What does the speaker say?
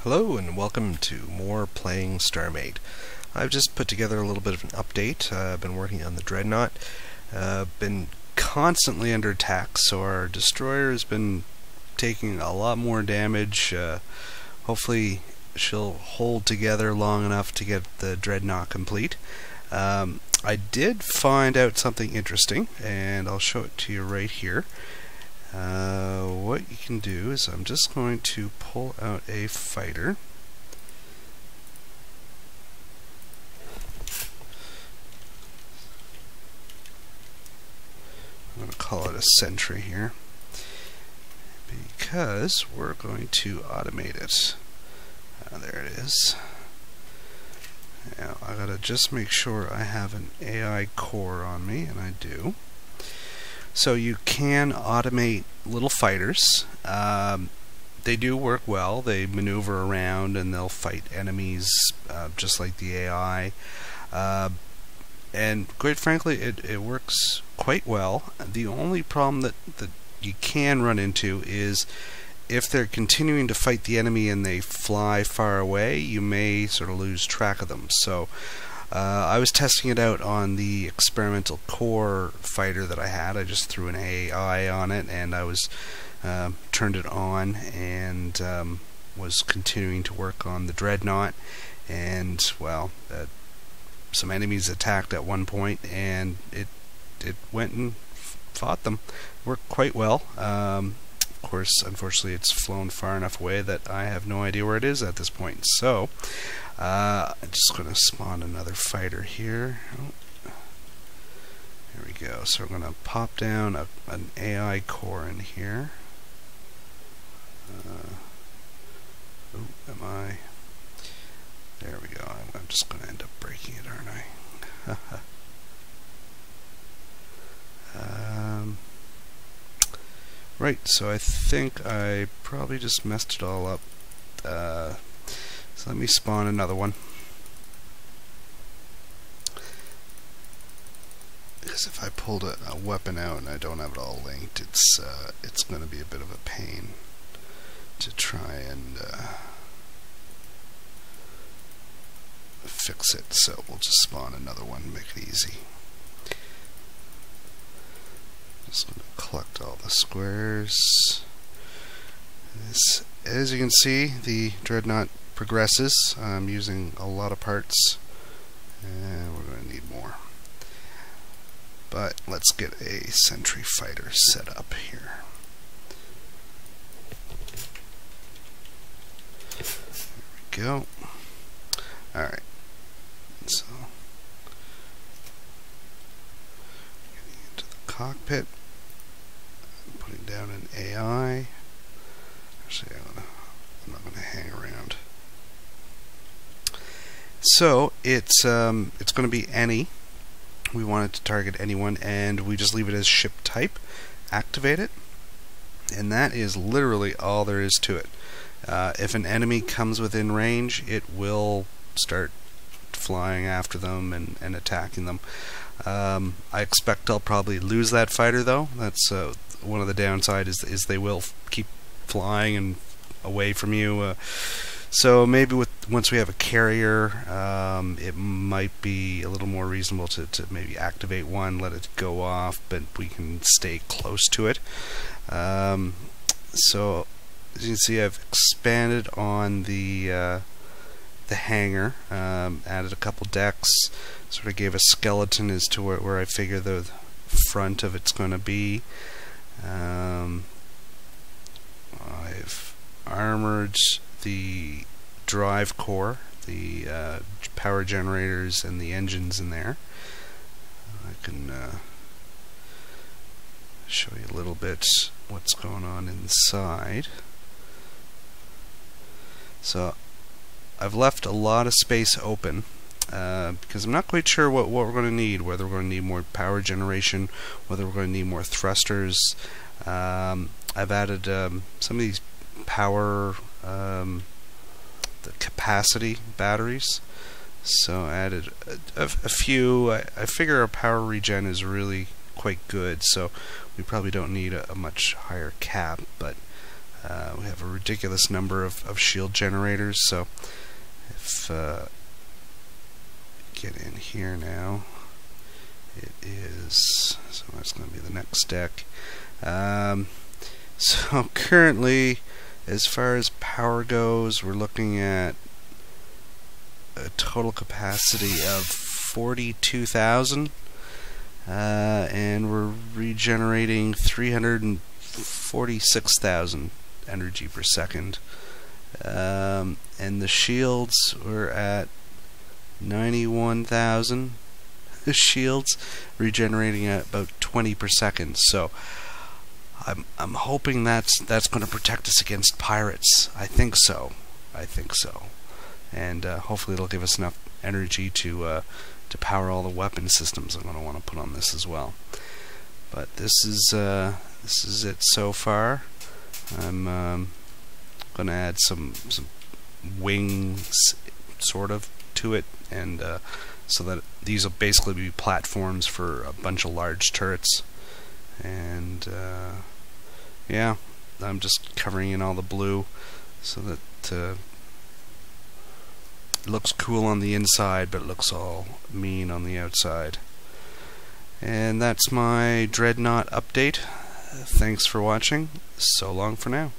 Hello and welcome to more playing StarMade. I've just put together a little bit of an update. I've been working on the Dreadnought. Been constantly under attack, so our destroyer has been taking a lot more damage. Hopefully she'll hold together long enough to get the Dreadnought complete. I did find out something interesting, and I'll show it to you right here. What you can do is I'm just going to pull out a fighter. I'm going to call it a sentry here because we're going to automate it. There it is. Now I gotta just make sure I have an AI core on me, and I do. So you can automate little fighters. They do work well. They maneuver around and they'll fight enemies just like the AI. And quite frankly, it works quite well. The only problem that you can run into is if they're continuing to fight the enemy and they fly far away, you may sort of lose track of them. So I was testing it out on the experimental core fighter that I had. I just threw an AI on it, and I was turned it on, and was continuing to work on the Dreadnought. And well, some enemies attacked at one point, and it went and fought them. Worked quite well. Of course, unfortunately, it's flown far enough away that I have no idea where it is at this point. So I'm just going to spawn another fighter here. Oh, here we go. So we're going to pop down an AI core in here. Am I? There we go. I'm just going to end up breaking it, aren't I? Right, so I think I probably just messed it all up. So let me spawn another one. Because if I pulled a weapon out and I don't have it all linked, it's going to be a bit of a pain to try and fix it. So we'll just spawn another one and make it easy. Just going to collect all the squares. As you can see, the Dreadnought progresses. I'm using a lot of parts, and we're going to need more. But let's get a sentry fighter set up here. There we go. Alright. So, getting into the cockpit. I'm putting down an AI. Actually, I'm not going to hang around. So it's going to be any. We want it to target anyone, and we just leave it as ship type. Activate it, and that is literally all there is to it. If an enemy comes within range, it will start flying after them and attacking them. I expect I'll probably lose that fighter, though. That's one of the downsides is they will keep flying and away from you. So maybe once we have a carrier, it might be a little more reasonable to maybe activate one, let it go off, but we can stay close to it. So as you can see, I've expanded on the hangar, added a couple decks, sort of gave a skeleton as to where I figure the front of it's going to be. I've armored the drive core, the power generators and the engines in there. I can show you a little bit what's going on inside. So I've left a lot of space open because I'm not quite sure what we're going to need, whether we're going to need more power generation, whether we're going to need more thrusters. I've added some of these power the capacity batteries, so I added a few. I figure our power regen is really quite good, so we probably don't need a much higher cap, but We have a ridiculous number of shield generators, so if get in here now, it is, so that's going to be the next deck. So currently, as far as power goes, we're looking at a total capacity of 42,000, and we're regenerating 346,000 energy per second. And the shields were at 91,000 shields, regenerating at about 20 per second. So I'm hoping that's going to protect us against pirates. I think so. And hopefully it'll give us enough energy to power all the weapon systems I'm going to want to put on this as well. But this is it so far. I'm going to add some wings sort of to it, and so that these will basically be platforms for a bunch of large turrets. And yeah, I'm just covering in all the blue so that it looks cool on the inside, but it looks all mean on the outside. And that's my Dreadnought update. Thanks for watching. So long for now.